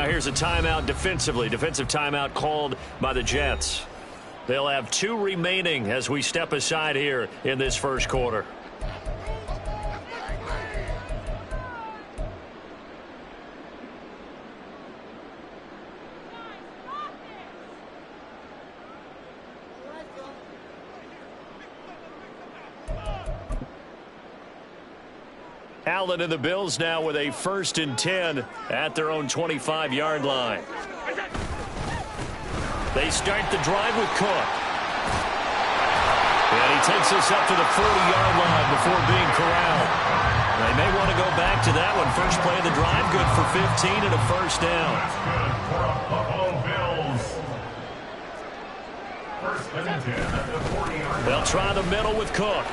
now here's a timeout defensively. Defensive timeout called by the Jets. They'll have 2 remaining as we step aside here in this first quarter. Allen and the Bills now with a 1st and 10 at their own 25-yard line. They start the drive with Cook. And he takes us up to the 40-yard line before being corralled. They may want to go back to that one. First play of the drive, good for 15 and a 1st down. They'll try the middle with Cook.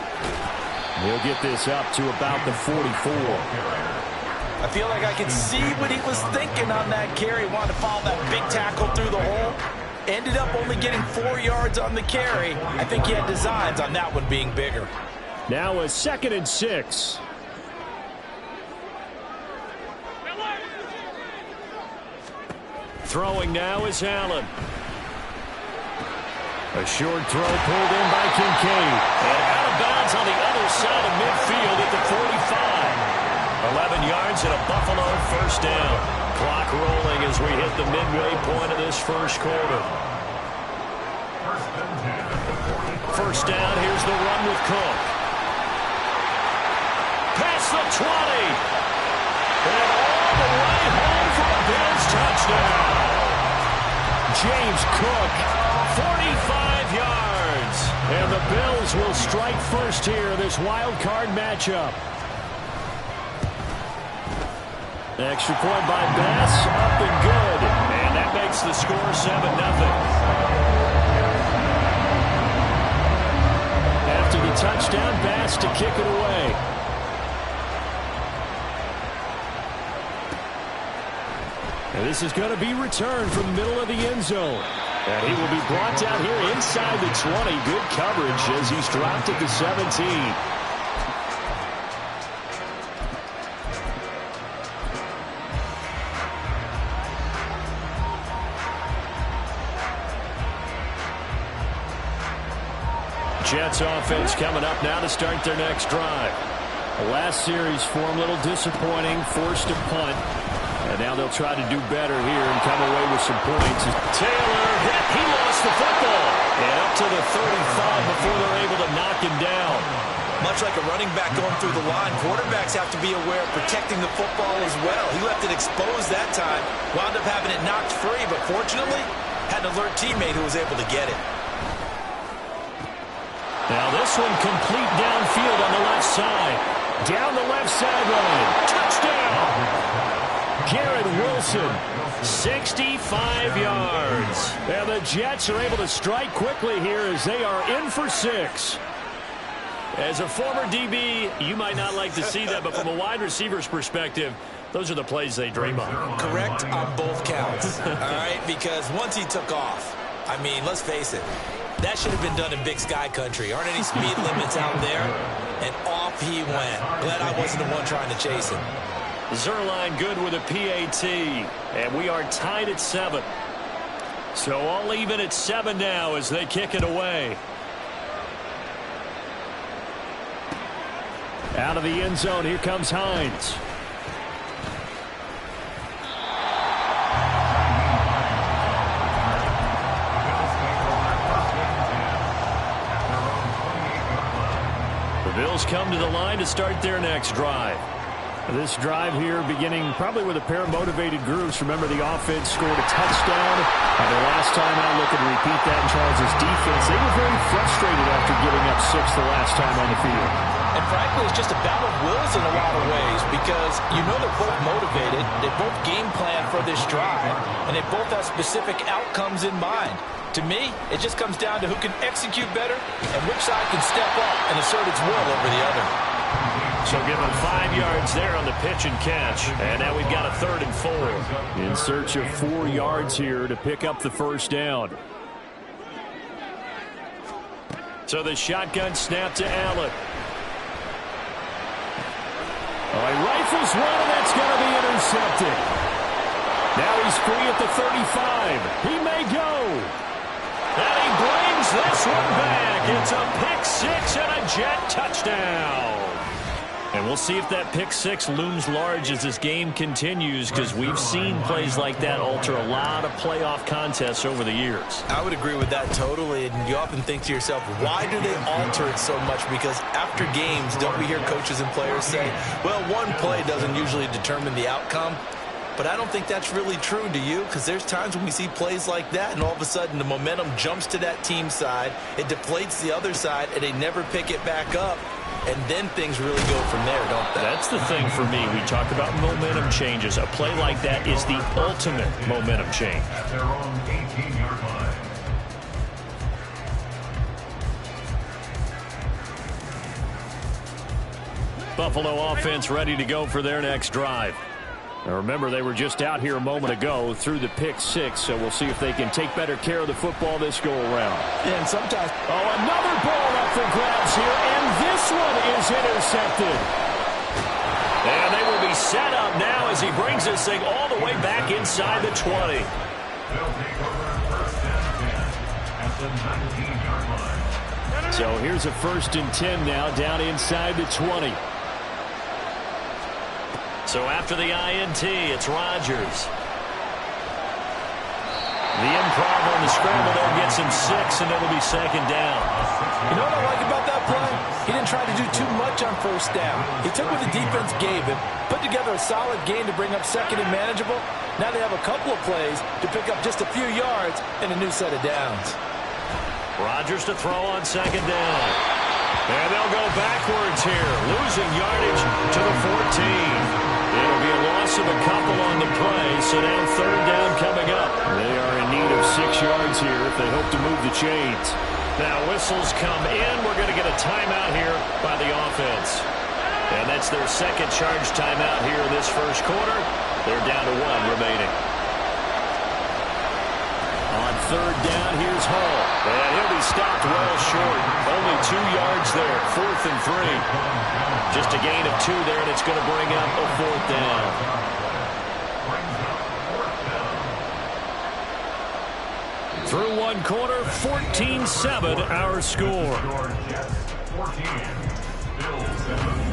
He'll get this up to about the 44. I feel like I can see what he was thinking on that carry. Wanted to follow that big tackle through the hole. Ended up only getting 4 yards on the carry. I think he had designs on that one being bigger. Now a 2nd and 6. Throwing now is Allen. A short throw pulled in by Kincaid. And out of bounds on the other side of midfield at the 45. 11 yards and a Buffalo 1st down. Clock rolling as we hit the midway point of this first quarter. 1st down, here's the run with Cook. Past the 20. And all the way home for a Bills touchdown. James Cook, 45 yards. And the Bills will strike first here in this wild card matchup. Extra point by Bass, up and good. And that makes the score 7-0. After the touchdown, Bass to kick it away. And this is going to be returned from the middle of the end zone. And he will be brought down here inside the 20. Good coverage as he's dropped at the 17. Jets offense coming up now to start their next drive. The last series for him a little disappointing, forced a punt. And now they'll try to do better here and come away with some points. Taylor hit. He lost the football. And up to the 35 before they're able to knock him down. Much like a running back going through the line, quarterbacks have to be aware of protecting the football as well. He left it exposed that time. Wound up having it knocked free, but fortunately had an alert teammate who was able to get it. Now this one complete downfield on the left side. Down the left sideline. Touchdown! Garrett Wilson, 65 yards. And the Jets are able to strike quickly here as they are in for 6. As a former DB, you might not like to see that, but from a wide receiver's perspective, those are the plays they dream of. Correct on both counts. All right, because once he took off, I mean, let's face it, that should have been done in Big Sky country. Aren't any speed limits out there? And off he went. Glad I wasn't the one trying to chase him. Zerline good with a PAT. And we are tied at 7. So all even at 7 now as they kick it away. Out of the end zone, here comes Hines. The Bills come to the line to start their next drive. This drive here beginning probably with a pair of motivated groups. Remember, the offense scored a touchdown. And the last time out, look and repeat that in Charles' defense. They were very frustrated after giving up 6 the last time on the field. And frankly, it's just a battle of wills in a lot of ways because you know they're both motivated. They both game plan for this drive. And they both have specific outcomes in mind. To me, it just comes down to who can execute better and which side can step up and assert its will over the other. So give him 5 yards there on the pitch and catch. And now we've got a 3rd and 4. In search of 4 yards here to pick up the first down. So the shotgun snap to Allen. Oh, he rifles one, and that's going to be intercepted. Now he's free at the 35. He may go. And he brings this one back. It's a pick six and a Jet touchdown. And we'll see if that pick six looms large as this game continues, because we've seen plays like that alter a lot of playoff contests over the years. I would agree with that totally. And you often think to yourself, why do they alter it so much? Because after games, don't we hear coaches and players say, well, one play doesn't usually determine the outcome? But I don't think that's really true, do you? Because there's times when we see plays like that, and all of a sudden the momentum jumps to that team side, it deflates the other side, and they never pick it back up. And then things really go from there, don't they? That's the thing for me. We talk about momentum changes. A play like that is the ultimate momentum change. At their own 18-yard line. Buffalo offense ready to go for their next drive. Now remember, they were just out here a moment ago through the pick six, so we'll see if they can take better care of the football this go-around. And sometimes... Oh, another ball up for grabs here, and this one is intercepted. And they will be set up now as he brings this thing all the way back inside the 20. They'll take over first and 10 at the 19-yard line. So here's a 1st and 10 now down inside the 20. So after the INT, it's Rodgers. The improv on the scramble there gets him 6, and it'll be 2nd down. You know what I like about that play? He didn't try to do too much on 1st down. He took what the defense gave him, put together a solid gain to bring up 2nd and manageable. Now they have a couple of plays to pick up just a few yards and a new set of downs. Rodgers to throw on 2nd down. And they'll go backwards here, losing yardage to the 14. It'll be a loss of a couple on the play, so now 3rd down coming up. They are in need of 6 yards here if they hope to move the chains. Now whistles come in. We're going to get a timeout here by the offense. And that's their 2nd charge timeout here in this 1st quarter. They're down to 1 remaining. On 3rd down, here's Hall. And he'll be stopped well short. Only 2 yards there, 4th and 3. Just a gain of 2 there, and it's going to bring up a 4th down. Through 1 quarter, 14-7 our score. Jets 14, Bills 7.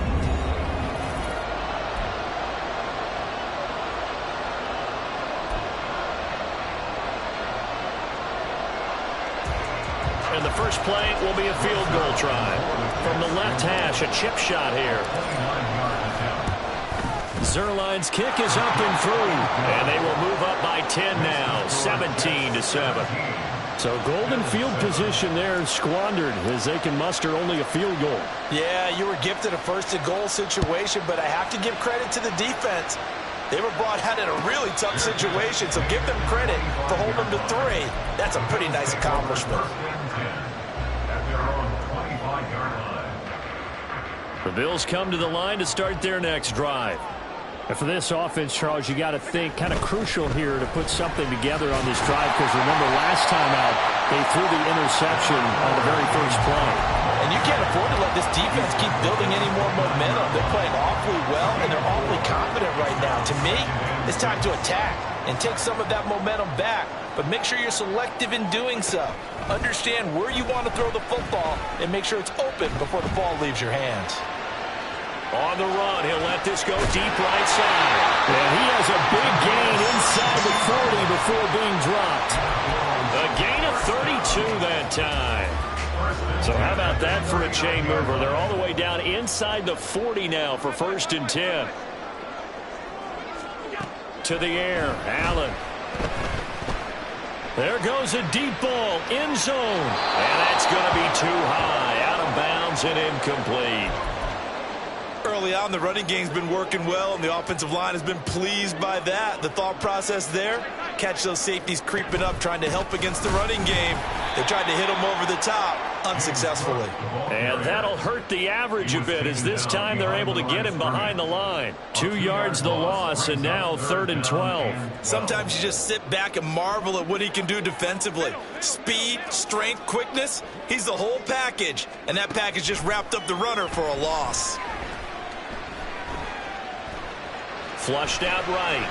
And the first play will be a field goal try. From the left hash, a chip shot here. Zerline's kick is up and through. And they will move up by 10 now, 17-7. So golden field position there squandered as they can muster only a field goal. Yeah, you were gifted a 1st and goal situation, but I have to give credit to the defense. They were brought out in a really tough situation, so give them credit for holding them to 3. That's a pretty nice accomplishment. The Bills come to the line to start their next drive. And for this offense, Charles, you got to think kind of crucial here to put something together on this drive, because remember last time out they threw the interception on the very first play. And you can't afford to let this defense keep building any more momentum. They're playing awfully well, and they're awfully confident right now. To me, it's time to attack and take some of that momentum back, but make sure you're selective in doing so. Understand where you want to throw the football and make sure it's open before the ball leaves your hands. On the run, he'll let this go deep right side. And he has a big gain inside the 40 before being dropped. A gain of 32 that time. So how about that for a chain mover? They're all the way down inside the 40 now for 1st and 10. To the air, Allen. There goes a deep ball, end zone. And that's going to be too high, out of bounds and incomplete. Early on, the running game's been working well, and the offensive line has been pleased by that. The thought process there, catch those safeties creeping up, trying to help against the running game. They tried to hit them over the top, unsuccessfully. And that'll hurt the average a bit, as this time they're able to get him behind the line. 2 yards the loss, and now 3rd and 12. Sometimes you just sit back and marvel at what he can do defensively. Speed, strength, quickness, he's the whole package. And that package just wrapped up the runner for a loss. Flushed out right.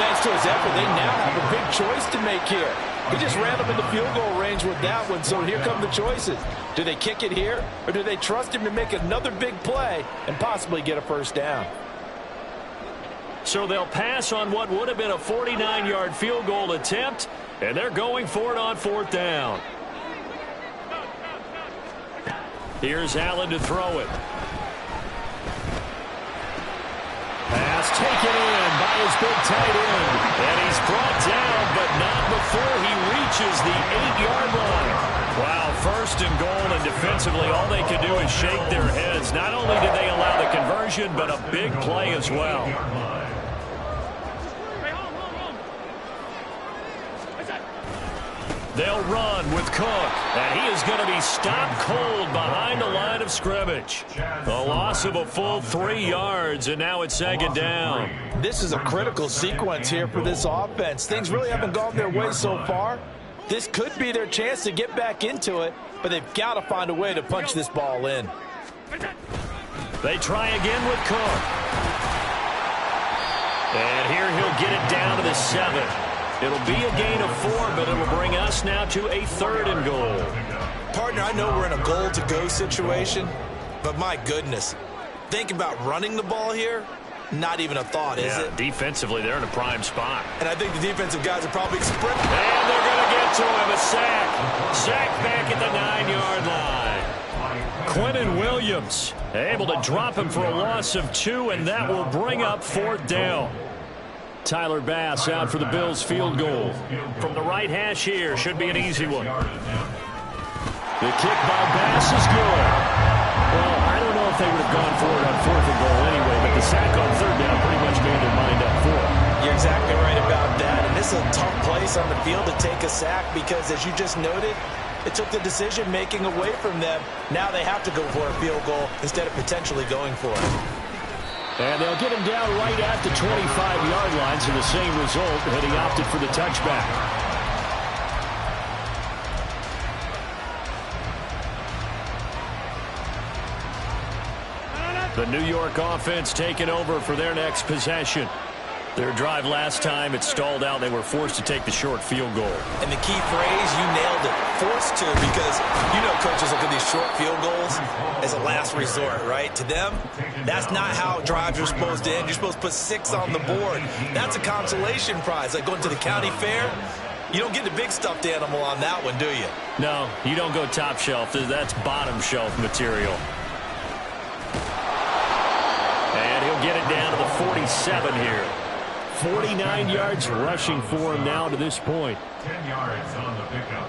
thanks to his effort, they now have a big choice to make here. He just ran them into field goal range with that one, so here come the choices. Do they kick it here, or do they trust him to make another big play and possibly get a first down? So they'll pass on what would have been a 49-yard field goal attempt, and they're going for it on 4th down. Here's Allen to throw it. Pass taken in by his big tight end. And he's brought down, but not before he reaches the 8-yard line. Wow, 1st and goal, and defensively all they can do is shake their heads. Not only did they allow the conversion, but a big play as well. They'll run with Cook, and he is going to be stopped cold behind the line of scrimmage. A loss of a full 3 yards, and now it's 2nd down. This is a critical sequence here for this offense. Things really haven't gone their way so far. This could be their chance to get back into it, but they've got to find a way to punch this ball in. They try again with Cook. And here he'll get it down to the 7. It'll be a gain of 4, but it'll bring us now to a 3rd and goal. Partner, I know we're in a goal-to-go situation, but my goodness, think about running the ball here. Not even a thought, is it? Defensively, they're in a prime spot. And I think the defensive guys are probably sprinting. And they're going to get to him. A sack. Sack back at the 9-yard line. Quentin Williams able to drop him for a loss of 2, and that will bring up 4th down. Tyler Bass out for the Bills field goal. From the right hash here, should be an easy one. The kick by Bass is good. Well, I don't know if they would have gone for it on 4th and goal anyway, but the sack on 3rd down pretty much made their mind up for it. You're exactly right about that. And this is a tough place on the field to take a sack because, as you just noted, it took the decision-making away from them. Now they have to go for a field goal instead of potentially going for it. And they'll get him down right at the 25-yard line, so the same result, and he opted for the touchback. The New York offense taking over for their next possession. Their drive last time, it stalled out. They were forced to take the short field goal. And the key phrase, you nailed it, forced to, because you know coaches look at these short field goals as a last resort, right? To them, that's not how drives are supposed to end. You're supposed to put 6 on the board. That's a consolation prize, like going to the county fair. You don't get the big stuffed animal on that one, do you? No, you don't go top shelf. That's bottom shelf material. And he'll get it down to the 47 here. 49 yards rushing for him now to this point. 10 yards on the pickup.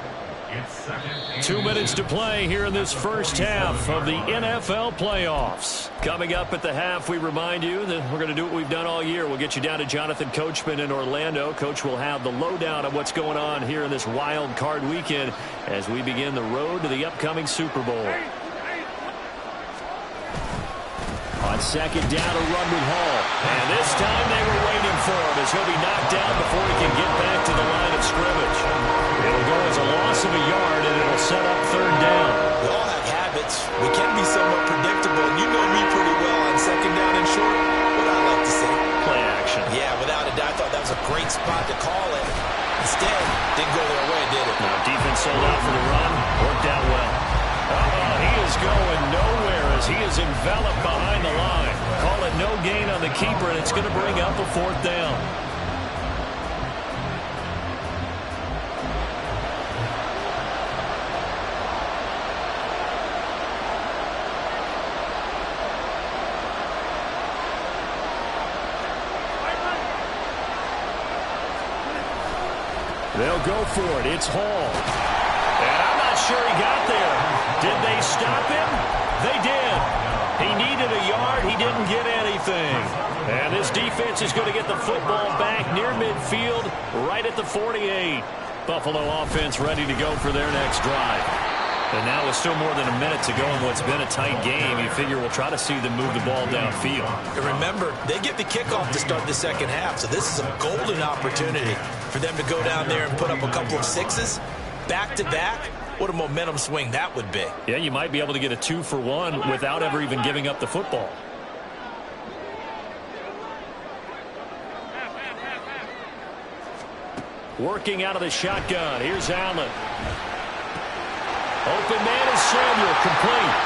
It's 2nd and 2 minutes to play here in this first half of the NFL playoffs. Coming up at the half, we remind you that we're going to do what we've done all year. We'll get you down to Jonathan Coachman in Orlando. Coach will have the lowdown of what's going on here in this wild card weekend as we begin the road to the upcoming Super Bowl. On 2nd down, a run with Hall. And this time they were waiting for him as he'll be knocked down before he can get back to the line of scrimmage. It'll go as a loss of a yard, and it'll set up 3rd down. We all have habits. We can be somewhat predictable. And you know me pretty well on 2nd down and short. What I like to say. Play action. Yeah, without a doubt, I thought that was a great spot to call it. Instead, didn't go their way, did it? Now, defense sold out for the run. Worked out well. He is going nowhere as he is enveloped behind the line. Call it no gain on the keeper, and it's going to bring up a 4th down. They'll go for it. It's Hall. And I'm not sure he got there. Did they stop him? They did. He needed a yard. He didn't get anything. And this defense is going to get the football back near midfield, right at the 48. Buffalo offense ready to go for their next drive. And now with still more than a minute to go in what's been a tight game, you figure we'll try to see them move the ball downfield. And remember, they get the kickoff to start the second half, so this is a golden opportunity for them to go down there and put up a couple of 6s back-to-back. What a momentum swing that would be. Yeah, you might be able to get a 2-for-1 without ever even giving up the football. Working out of the shotgun. Here's Allen. Open man is Samuel, complete.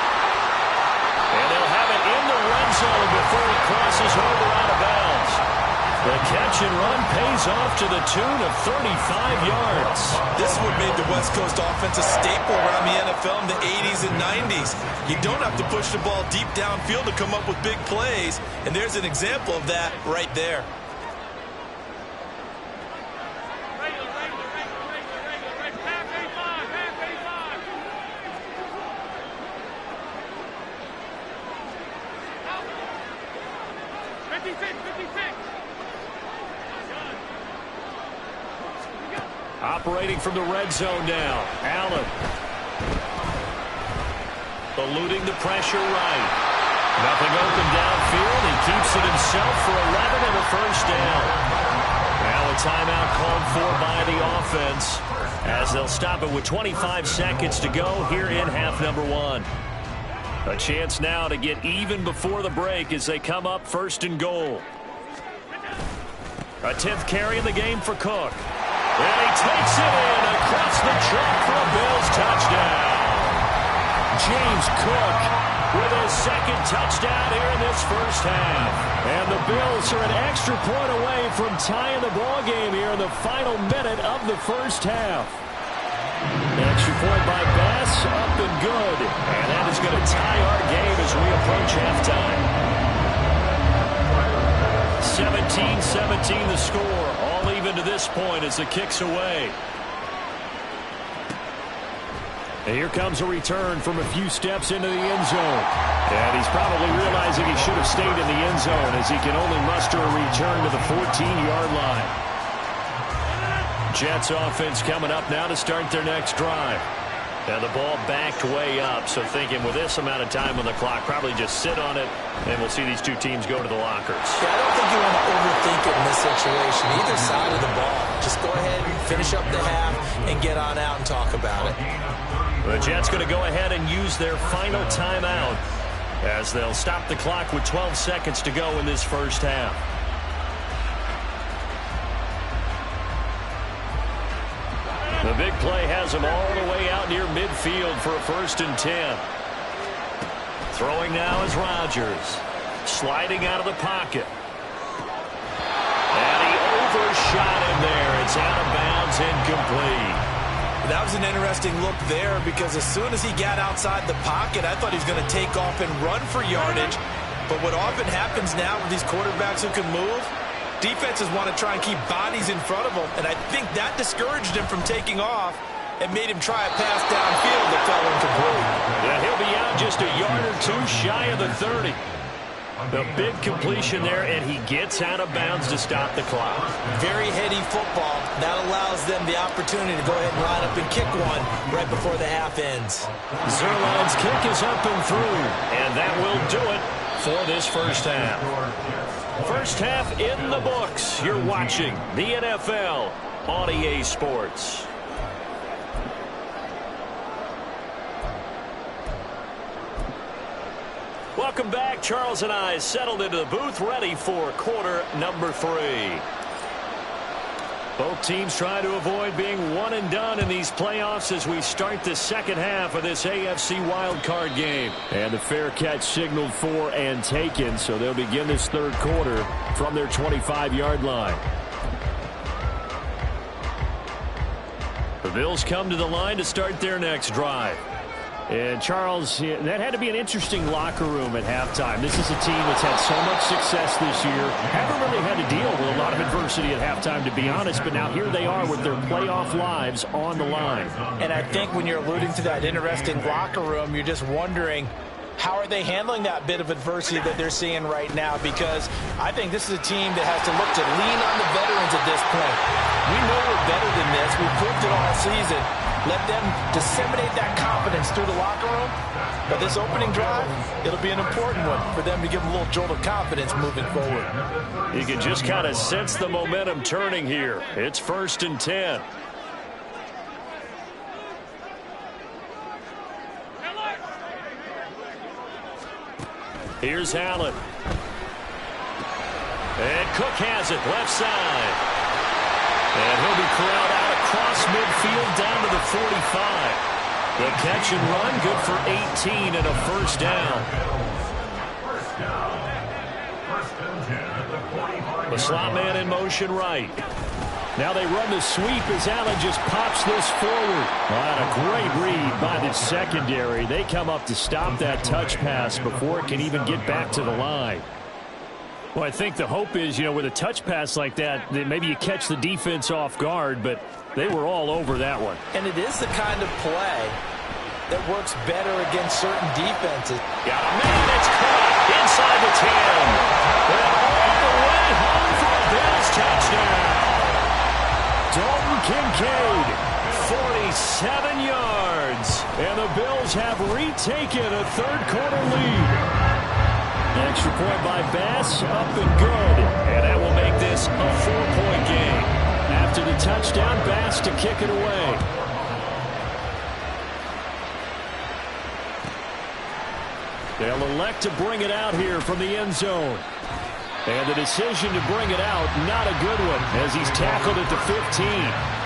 And they'll have it in the red zone before he crosses over out of bounds. The catch and run pays off to the tune of 35 yards. This is what made the West Coast offense a staple around the NFL in the 80s and 90s. You don't have to push the ball deep downfield to come up with big plays, and there's an example of that right there. Operating from the red zone now. Allen. Eluding the pressure right. Nothing open downfield. He keeps it himself for 11 and a first down. Now a timeout called for by the offense as they'll stop it with 25 seconds to go here in half number one. A chance now to get even before the break as they come up first and goal. A 10th carry in the game for Cook. And he takes it in across the track for a Bills touchdown. James Cook with his second touchdown here in this first half. And the Bills are an extra point away from tying the ball game here in the final minute of the first half. An extra point by Bass, up and good. And that is going to tie our game as we approach halftime. 17-17 the score. All even to this point as the kick's away. And here comes a return from a few steps into the end zone. And he's probably realizing he should have stayed in the end zone as he can only muster a return to the 14-yard line. Jets offense coming up now to start their next drive. Now the ball backed way up, so thinking with this amount of time on the clock, probably just sit on it, and we'll see these two teams go to the lockers. Yeah, I don't think you want to overthink it in this situation. Either side of the ball. Just go ahead and finish up the half and get on out and talk about it. The Jets going to go ahead and use their final timeout as they'll stop the clock with 12 seconds to go in this first half. The big play has him all the way out near midfield for a 1st and 10. Throwing now is Rodgers. Sliding out of the pocket. And he overshot him there. It's out of bounds, incomplete. That was an interesting look there because as soon as he got outside the pocket, I thought he was going to take off and run for yardage. But what often happens now with these quarterbacks who can move, defenses want to try and keep bodies in front of them, and I think that discouraged him from taking off and made him try a pass downfield that fell incomplete. Yeah, he'll be out just a yard or two shy of the 30. The big completion there, and he gets out of bounds to stop the clock. Very heady football. That allows them the opportunity to go ahead and line up and kick one right before the half ends. Zerline's kick is up and through, and that will do it for this first half. First half in the books. You're watching the NFL on EA Sports. Welcome back. Charles and I settled into the booth, ready for quarter number 3. Both teams try to avoid being one and done in these playoffs as we start the second half of this AFC wildcard game. And the fair catch signaled for and taken, so they'll begin this third quarter from their 25-yard line. The Bills come to the line to start their next drive. And, Charles, that had to be an interesting locker room at halftime. This is a team that's had so much success this year. Haven't really had to deal with a lot of adversity at halftime, to be honest. But now here they are with their playoff lives on the line. And I think when you're alluding to that interesting locker room, you're just wondering, how are they handling that bit of adversity that they're seeing right now? Because I think this is a team that has to look to lean on the veterans at this point. We know we're better than this. We've proved it all season. Let them disseminate that confidence through the locker room. But this opening drive, it'll be an important one for them to give them a little jolt of confidence moving forward. You can just kind of sense the momentum turning here. It's 1st and 10. Here's Allen. And Cook has it left side. And he'll be corralled out across midfield down to the 45. The catch and run, good for 18 and a first down. The slot man in motion right. Now they run the sweep as Allen just pops this forward. What a great read by the secondary. They come up to stop that touch pass before it can even get back to the line. Well, I think the hope is, with a touch pass like that maybe you catch the defense off guard, but they were all over that one. And it is the kind of play that works better against certain defenses. Got a man, it's caught inside the 10. And all the way home for a Bills touchdown. Dalton Kincaid, 47 yards. And the Bills have retaken a third-quarter lead. Extra point by Bass, up and good. And that will make this a 4-point game. After the touchdown, Bass to kick it away. They'll elect to bring it out here from the end zone. And the decision to bring it out, not a good one, as he's tackled at the 15.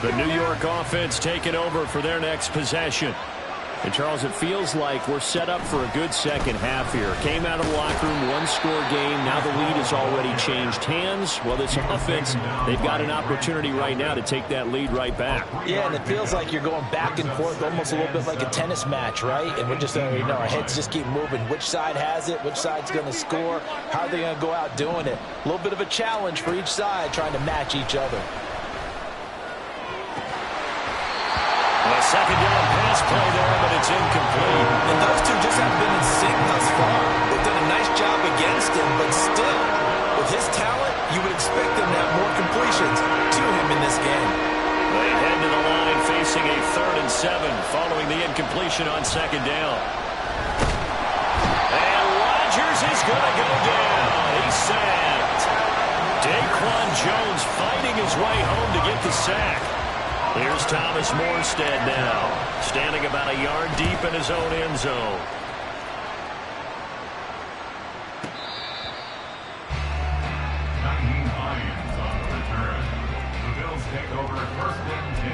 The New York offense taking over for their next possession. And, Charles, it feels like we're set up for a good second half here. Came out of the locker room, one-score game. Now the lead has already changed hands. Well, this offense, they've got an opportunity right now to take that lead right back. Yeah, and it feels like you're going back and forth, almost a little bit like a tennis match, right? And we're just, our heads just keep moving. Which side has it? Which side's going to score? How are they going to go out doing it? A little bit of a challenge for each side, trying to match each other. A second down pass play there, but it's incomplete. And those two just haven't been in sync thus far. They've done a nice job against him, but still, with his talent, you would expect them to have more completions to him in this game. They head to the line facing a 3rd and 7 following the incompletion on second down. And Rodgers is going to go down. He's sacked. Daquan Jones fighting his way home to get the sack. Here's Thomas Morstead now, standing about a yard deep in his own end zone. Lions on the return. The Bills take over 1st and 10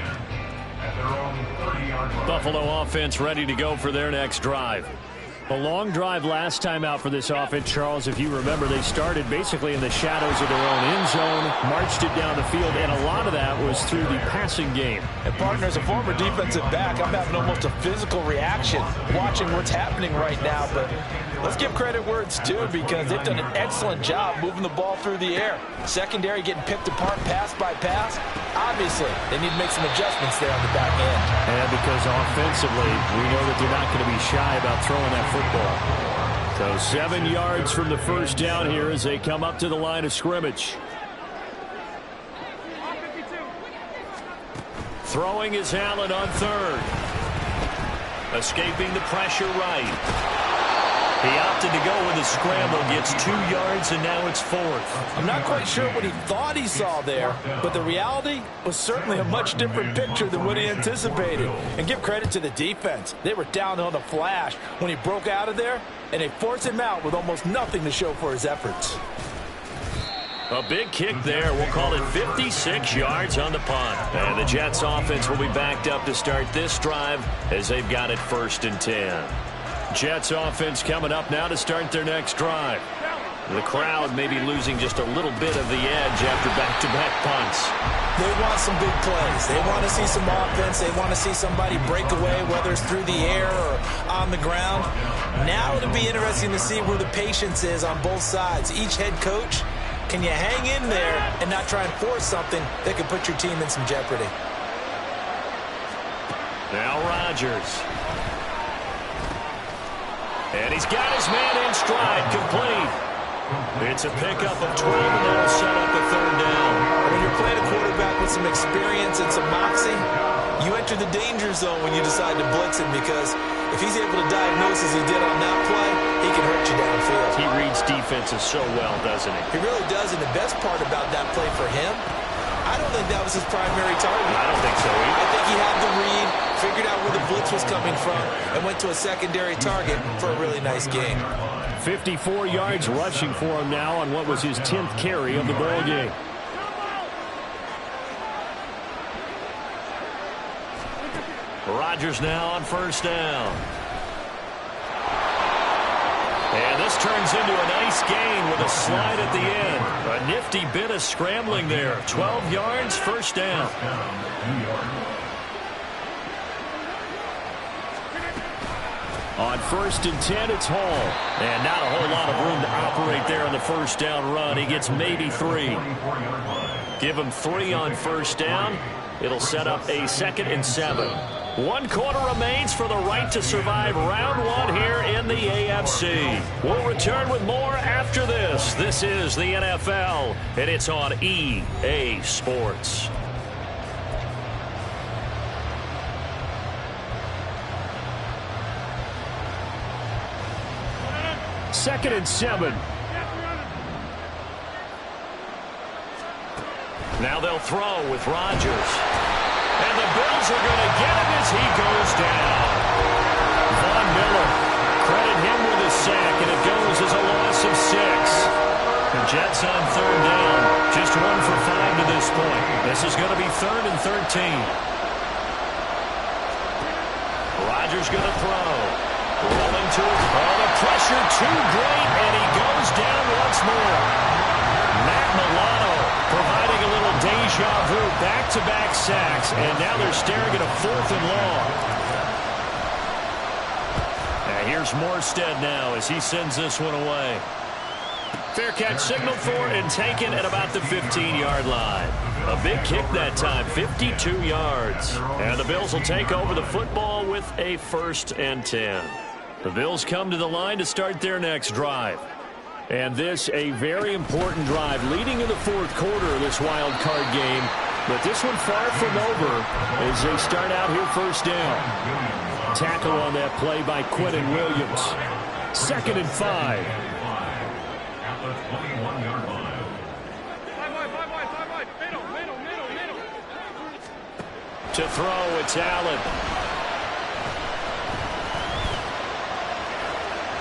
at their own 30-yard line. Buffalo offense ready to go for their next drive. A long drive last time out for this offense, Charles. If you remember, they started basically in the shadows of their own end zone, marched it down the field, and a lot of that was through the passing game. And, partner, as a former defensive back, I'm having almost a physical reaction watching what's happening right now. But let's give credit where it's due, because they've done an excellent job moving the ball through the air. Secondary getting picked apart pass by pass. Obviously, they need to make some adjustments there on the back end. And because offensively, we know that they're not going to be shy about throwing that football. So 7 yards from the first down here as they come up to the line of scrimmage. Throwing is Allen on 3rd. Escaping the pressure right. He opted to go with a scramble, gets 2 yards, and now it's 4th. I'm not quite sure what he thought he saw there, but the reality was certainly a much different picture than what he anticipated. And give credit to the defense. They were down on the flash when he broke out of there, and they forced him out with almost nothing to show for his efforts. A big kick there. We'll call it 56 yards on the punt. And the Jets offense will be backed up to start this drive as they've got it 1st and 10. Jets offense coming up now to start their next drive. The crowd may be losing just a little bit of the edge after back-to-back punts. They want some big plays. They want to see some offense. They want to see somebody break away, whether it's through the air or on the ground. Now it'll be interesting to see where the patience is on both sides. Each head coach, can you hang in there and not try and force something that could put your team in some jeopardy? Now Rodgers. And he's got his man in stride, complete. It's a pickup of 12, and that'll set up a 3rd down. When you're playing a quarterback with some experience and some moxie, you enter the danger zone when you decide to blitz him, because if he's able to diagnose as he did on that play, he can hurt you downfield. He reads defenses so well, doesn't he? He really does, and the best part about that play for him, I don't think that was his primary target. I don't think so either. I think he had the read, figured out where the blitz was coming from, and went to a secondary target for a really nice game. 54 yards rushing for him now on what was his 10th carry of the ball game. Rodgers now on first down. And this turns into a nice gain with a slide at the end. A nifty bit of scrambling there. 12 yards, first down. On first and 10, it's Hall. And not a whole lot of room to operate there on the first down run. He gets maybe 3. Give him 3 on first down. It'll set up a 2nd and 7. 1 quarter remains for the right to survive round 1 here in the AFC. We'll return with more after this. This is the NFL, and it's on EA Sports. Second and 7. Now they'll throw with Rodgers. And the Bills are going to get him as he goes down. Von Miller, credit him with a sack, and it goes as a loss of 6. The Jets on third down, just 1 for 5 to this point. This is going to be 3rd and 13. Rodgers going to throw. Rolling to it. Oh, the pressure too great, and he goes down once more. Matt Milano providing a little deja vu, back-to-back sacks, and now they're staring at a 4th and long. And here's Morstead now as he sends this one away. Fair catch signaled for and taken at about the 15-yard line. A big kick that time, 52 yards. And the Bills will take over the football with a 1st and 10. The Bills come to the line to start their next drive. And this a very important drive leading in the 4th quarter of this wild card game. But this one far from over as they start out here first down. Tackle on that play by Quentin Williams. 2nd and 5. At the 21-yard line. Middle. To throw, it's Allen.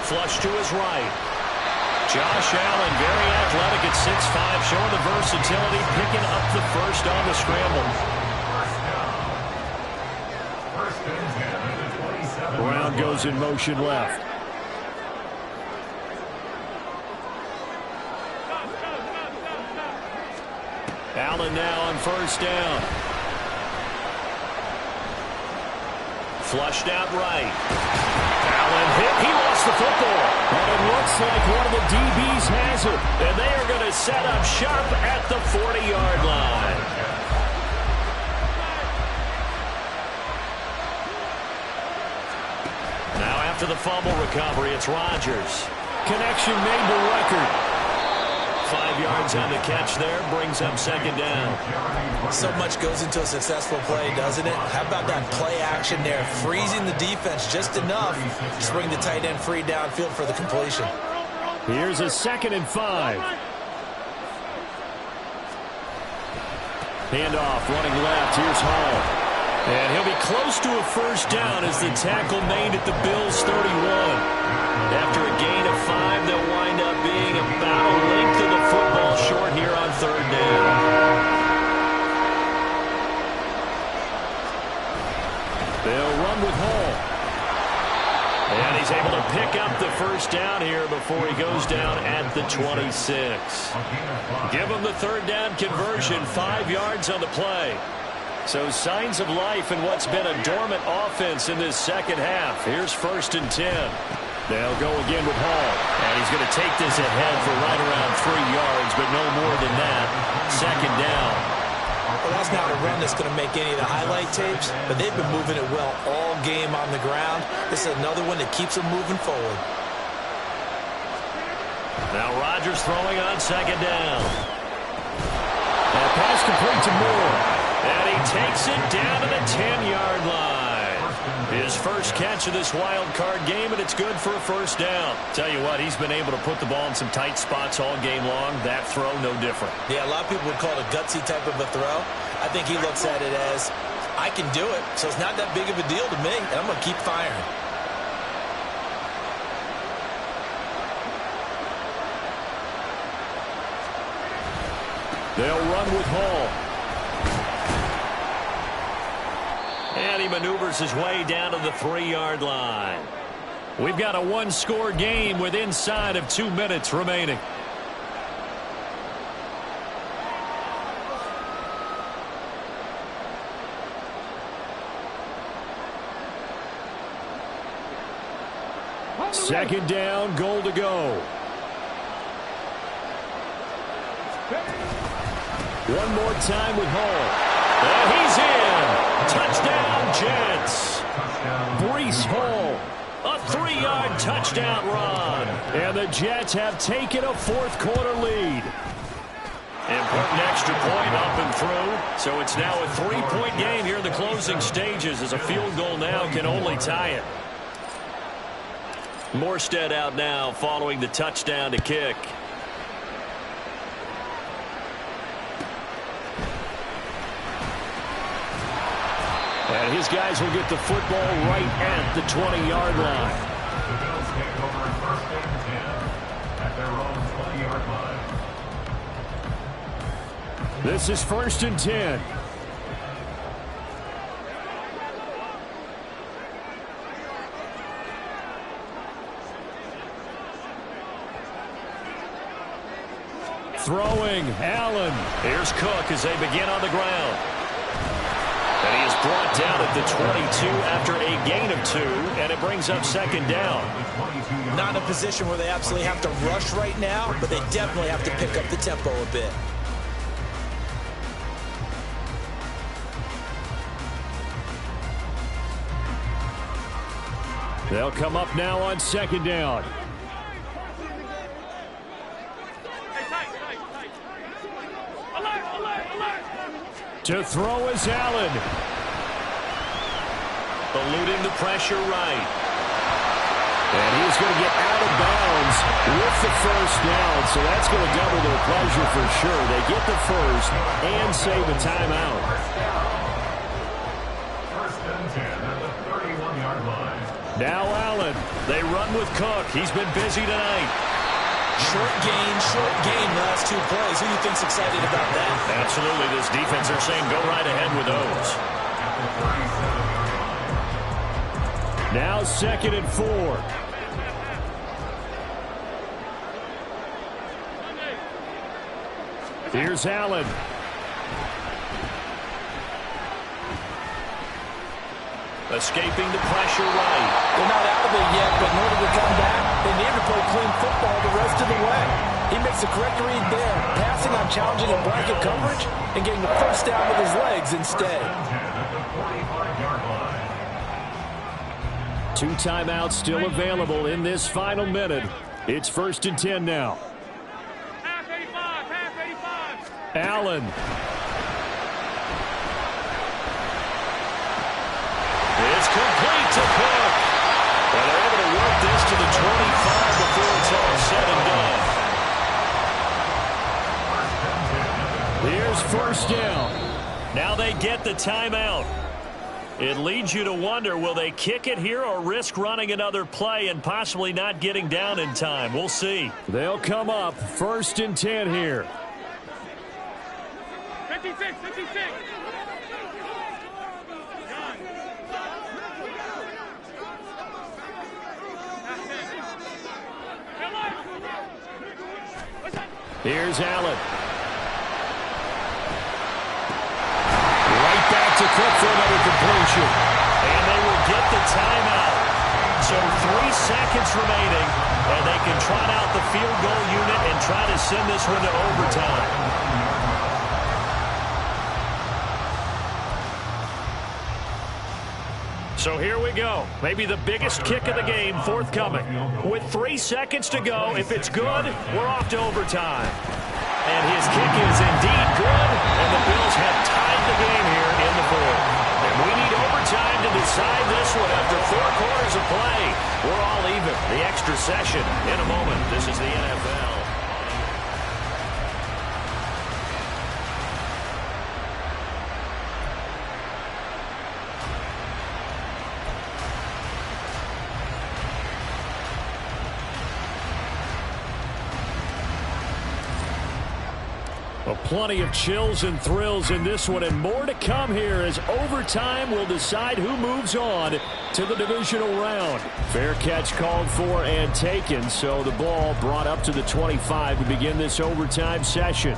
Flush to his right. Josh Allen, very athletic at 6'5", showing the versatility, picking up the first on the scramble. First and 10 at the 27. Brown goes in motion left. Allen now on first down. Flushed out right. Allen hit. He lost the football. And it looks like one of the DBs has it. And they are going to set up shop at the 40-yard line. Now after the fumble recovery, it's Rodgers. Connection made to record. 5 yards on the catch there, brings up 2nd down. So much goes into a successful play, doesn't it? How about that play action there, freezing the defense just enough to bring the tight end free downfield for the completion. Here's a 2nd and 5. Handoff, running left, here's Hall. And he'll be close to a first down as the tackle made at the Bills' 31. After a gain of 5, they'll wind up being about a length of the football short here on 3rd down. They'll run with Hall. And he's able to pick up the first down here before he goes down at the 26. Give him the 3rd down conversion, 5 yards on the play. So signs of life in what's been a dormant offense in this second half. Here's 1st and 10. They'll go again with Hall. And he's going to take this ahead for right around 3 yards, but no more than that. 2nd down. Well, that's not a run that's going to make any of the highlight tapes, but they've been moving it well all game on the ground. This is another one that keeps them moving forward. Now Rodgers throwing on 2nd down. That pass complete to Moore. And he takes it down to the 10-yard line. His first catch of this wild card game, and it's good for a first down. Tell you what, he's been able to put the ball in some tight spots all game long. That throw, no different. Yeah, a lot of people would call it a gutsy type of a throw. I think he looks at it as, I can do it, so it's not that big of a deal to me, and I'm going to keep firing. They'll run with Hall. And he maneuvers his way down to the 3-yard line. We've got a one-score game with inside of 2 minutes remaining. Second down, goal to go. One more time with Hall. And he's in. Touchdown, Jets. Breece Hall. A 3-yard touchdown run. And the Jets have taken a fourth-quarter lead. Important extra point up and through. So it's now a 3-point game here in the closing stages, as a field goal now can only tie it. Morstead out now following the touchdown to kick. And his guys will get the football right at the 20-yard line. The Bills take over first and 10 at their own 20-yard line. This is first and 10. Throwing, Allen. Here's Cook as they begin on the ground. And he is brought down at the 22 after a gain of 2, and it brings up second down. Not in a position where they absolutely have to rush right now, but they definitely have to pick up the tempo a bit. They'll come up now on second down. To throw is Allen. Eluding the pressure right. And he's going to get out of bounds with the first down. So that's going to double their pleasure for sure. They get the first and save a timeout. First and 10 at the 31-yard line. Now Allen. They run with Cook. He's been busy tonight. Short gain the last 2 plays. Who do you think's excited about that? Absolutely. This defense, they're saying go right ahead with those. Now second and 4. Here's Allen. Escaping the pressure right. They're not out of it yet, but in order to come back, they need to play clean football the rest of the way. He makes the correct read there, passing on challenging a blanket coverage and getting the first down with his legs instead. 2 timeouts still available in this final minute. It's first and 10 now. Half 85. Allen. It's complete to Cook. And they're able to work this to the 25 before it's all said and done. Here's first down. Now they get the timeout. It leads you to wonder, will they kick it here or risk running another play and possibly not getting down in time? We'll see. They'll come up first and 10 here. 56. Here's Allen. Right back to Cook for another completion. And they will get the timeout. So 3 seconds remaining, and they can trot out the field goal unit and try to send this one to overtime. So here we go. Maybe the biggest kick of the game forthcoming. With 3 seconds to go, if it's good, we're off to overtime. And his kick is indeed good, and the Bills have tied the game here in the 4th. And we need overtime to decide this one after 4 quarters of play. We're all even. The extra session in a moment. This is the NFL. Well, plenty of chills and thrills in this one, and more to come here as overtime will decide who moves on to the divisional round. Fair catch called for and taken, so the ball brought up to the 25 to begin this overtime session.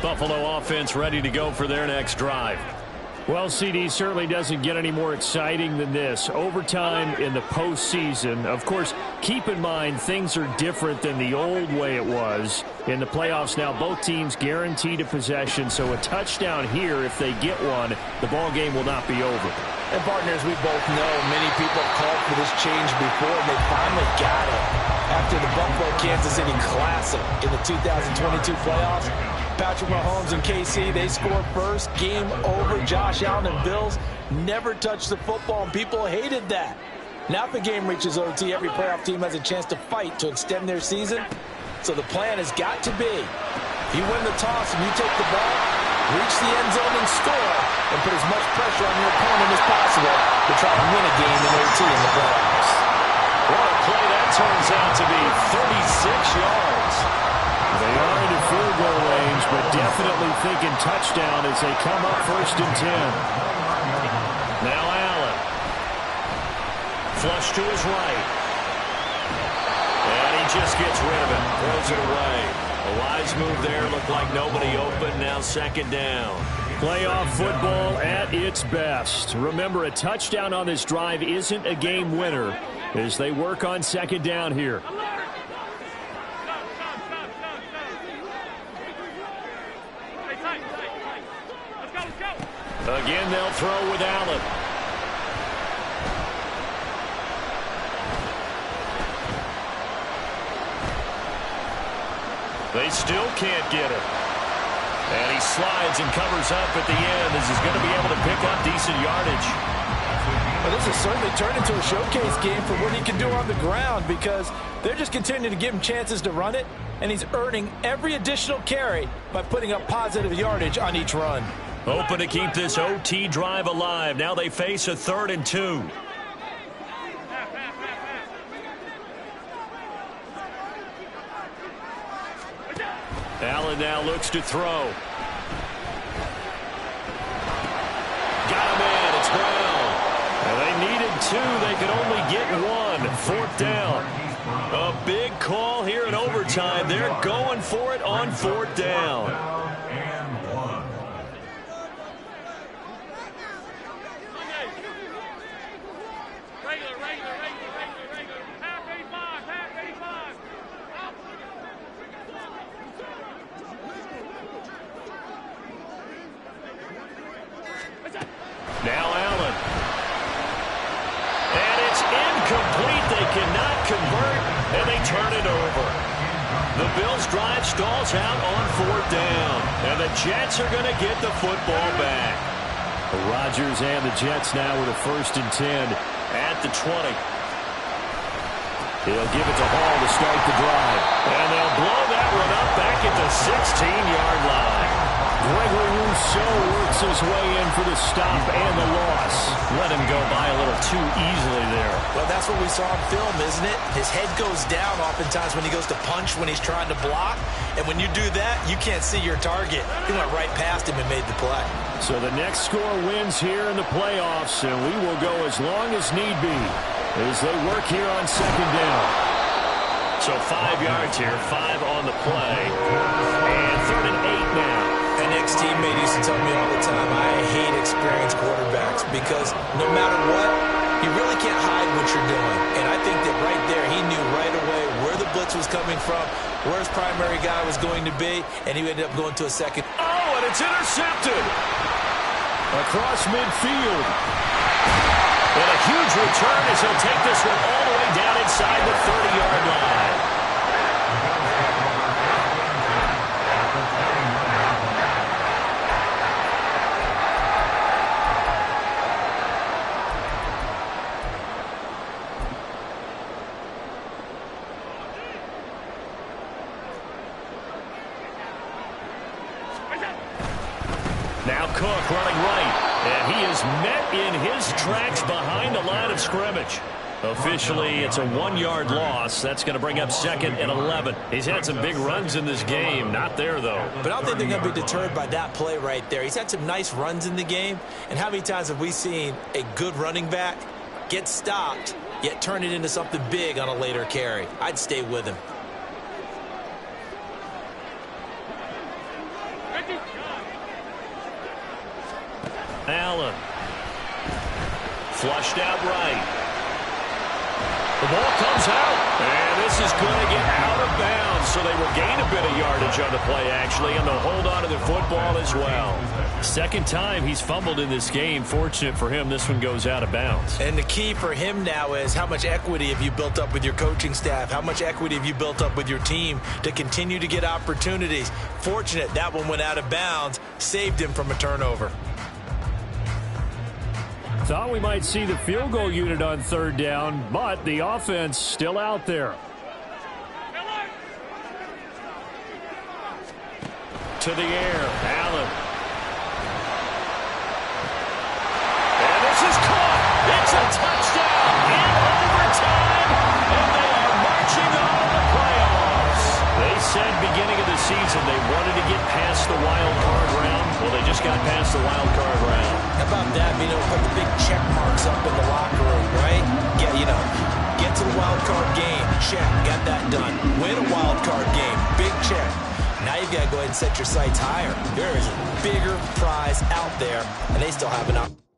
Buffalo offense ready to go for their next drive. Well, CD, certainly doesn't get any more exciting than this. Overtime in the postseason. Of course, keep in mind things are different than the old way it was. In the playoffs now, both teams guaranteed a possession, so a touchdown here, if they get one, the ball game will not be over. And partners, we both know many people have called for this change before, and they finally got it. After the Buffalo-Kansas City Classic in the 2022 playoffs, Patrick Mahomes and KC, they scored first. Game over. Josh Allen and Bills never touched the football, and people hated that. Now if the game reaches OT, every playoff team has a chance to fight to extend their season. So the plan has got to be, you win the toss and you take the ball, reach the end zone and score, and put as much pressure on your opponent as possible to try and win a game in OT in the playoffs. What a play that turns out to be. 36 yards. They are into field goal range, but definitely thinking touchdown as they come up 1st and 10. Now Allen. Flush to his right. And he just gets rid of it. Throws it away. A wise move there. Looked like nobody open. Now 2nd down. Playoff football at its best. Remember, a touchdown on this drive isn't a game winner as they work on 2nd down here. Again, they'll throw with Allen. They still can't get it. And he slides and covers up at the end as he's going to be able to pick up decent yardage. Well, this has certainly turned into a showcase game for what he can do on the ground, because they're just continuing to give him chances to run it, and he's earning every additional carry by putting up positive yardage on each run. Hoping to keep this OT drive alive. Now they face a 3rd and 2. Allen now looks to throw. Got him in. It's Brown. And they needed 2. They could only get 1. 4th down. A big call here in overtime. They're going for it on 4th down. Now Allen. And it's incomplete. They cannot convert, and they turn it over. The Bills' drive stalls out on 4th down, and the Jets are going to get the football back. Rodgers and the Jets now with a 1st and 10 at the 20. He'll give it to Hall to start the drive, and they'll blow that one up back at the 16-yard line. Gregory Rousseau works his way in for the stop and the loss. Let him go by a little too easily there. Well, that's what we saw in film, isn't it? His head goes down oftentimes when he goes to punch, when he's trying to block. And when you do that, you can't see your target. He went right past him and made the play. So the next score wins here in the playoffs, and we will go as long as need be as they work here on 2nd down. So 5 yards here, 5 on the play, and 3rd and 8 now. An ex-teammate used to tell me all the time, I hate experienced quarterbacks because no matter what, you really can't hide what you're doing. And I think that right there, he knew right away where the blitz was coming from, where his primary guy was going to be, and he ended up going to a second. Oh, and it's intercepted across midfield. And a huge return as he'll take this one all the way down inside the 30-yard line. Now Cook running right, and he is met in his tracks behind the line of scrimmage. Officially, it's a 1-yard loss. That's going to bring up 2nd and 11. He's had some big runs in this game. Not there, though. But I don't think they're going to be deterred by that play right there. He's had some nice runs in the game. And how many times have we seen a good running back get stopped, yet turn it into something big on a later carry? I'd stay with him. Allen. Flushed out right. The ball comes out, and this is going to get out of bounds, so they will gain a bit of yardage on the play, actually, and they'll hold on to the football as well. Second time he's fumbled in this game. Fortunate for him, this one goes out of bounds. And the key for him now is how much equity have you built up with your coaching staff? How much equity have you built up with your team to continue to get opportunities? Fortunate that one went out of bounds, saved him from a turnover. Thought we might see the field goal unit on 3rd down, but the offense still out there. To the air, Allen. And this is caught. It's a touchdown in overtime, and they are marching on to the playoffs. They said beginning of the season they wanted to get past the wild card round. Well, they just got past the wild card round. How about that, being able to put the big check marks up in the locker room, right? Get to the wild card game, check, got that done. Win a wild card game, big check. Now you've got to go ahead and set your sights higher. There is a bigger prize out there, and they still have an opportunity.